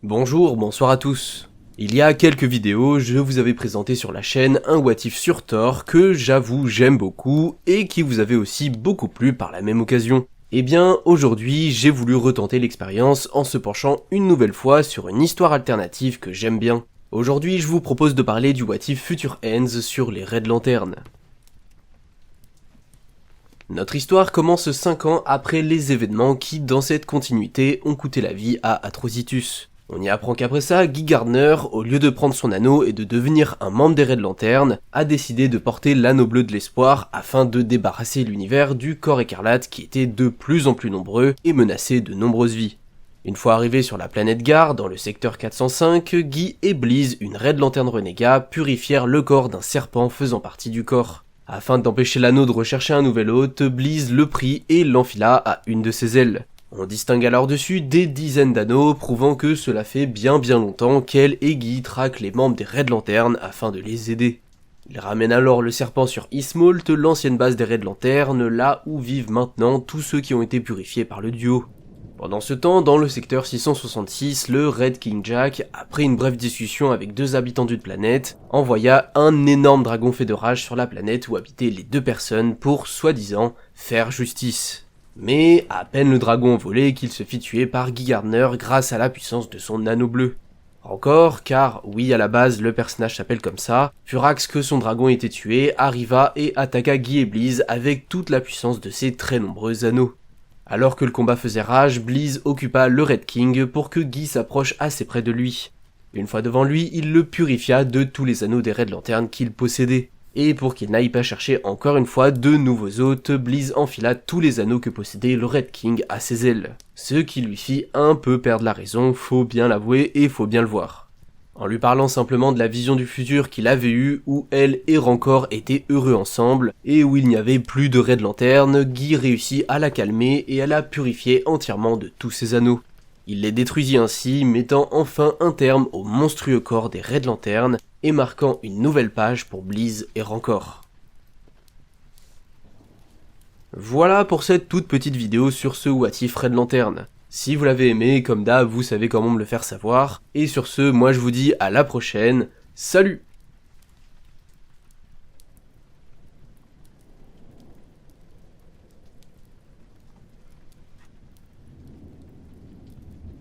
Bonjour, bonsoir à tous. Il y a quelques vidéos, je vous avais présenté sur la chaîne un what if sur Thor que j'avoue j'aime beaucoup et qui vous avait aussi beaucoup plu par la même occasion. Eh bien, aujourd'hui, j'ai voulu retenter l'expérience en se penchant une nouvelle fois sur une histoire alternative que j'aime bien. Aujourd'hui, je vous propose de parler du what if Future Ends sur les Red Lanterns. Notre histoire commence 5 ans après les événements qui, dans cette continuité, ont coûté la vie à Atrocitus. On y apprend qu'après ça, Guy Gardner, au lieu de prendre son anneau et de devenir un membre des Red Lanterns, a décidé de porter l'anneau bleu de l'espoir afin de débarrasser l'univers du corps écarlate qui était de plus en plus nombreux et menaçait de nombreuses vies. Une fois arrivés sur la planète Gar, dans le secteur 405, Guy et Bleez, une Red Lantern renégat, purifièrent le corps d'un serpent faisant partie du corps. Afin d'empêcher l'anneau de rechercher un nouvel hôte, Bleez le prit et l'enfila à une de ses ailes. On distingue alors dessus des dizaines d'anneaux, prouvant que cela fait bien longtemps qu'elle et Guy traquent les membres des Red Lanterns afin de les aider. Ils ramènent alors le serpent sur Eastmolt, l'ancienne base des Red Lanterns, là où vivent maintenant tous ceux qui ont été purifiés par le duo. Pendant ce temps, dans le secteur 666, le Red King Jack, après une brève discussion avec deux habitants d'une planète, envoya un énorme dragon fait de rage sur la planète où habitaient les deux personnes pour, soi-disant, faire justice. Mais à peine le dragon volé qu'il se fit tuer par Guy Gardner grâce à la puissance de son anneau bleu. Encore, car oui à la base le personnage s'appelle comme ça, Furax que son dragon était tué arriva et attaqua Guy et Bleez avec toute la puissance de ses très nombreux anneaux. Alors que le combat faisait rage, Bleez occupa le Red King pour que Guy s'approche assez près de lui. Une fois devant lui, il le purifia de tous les anneaux des Red Lanterns qu'il possédait. Et pour qu'il n'aille pas chercher encore une fois de nouveaux hôtes, Bleez enfila tous les anneaux que possédait le Red King à ses ailes. Ce qui lui fit un peu perdre la raison, faut bien l'avouer et faut bien le voir. En lui parlant simplement de la vision du futur qu'il avait eue, où elle et Rancor étaient heureux ensemble, et où il n'y avait plus de Red Lantern, Guy réussit à la calmer et à la purifier entièrement de tous ses anneaux. Il les détruisit ainsi, mettant enfin un terme au monstrueux corps des Red Lanterns, et marquant une nouvelle page pour Bleez et Rancor. Voilà pour cette toute petite vidéo sur ce what if Red Lantern. Si vous l'avez aimé, comme d'hab, vous savez comment me le faire savoir. Et sur ce, moi je vous dis à la prochaine, salut!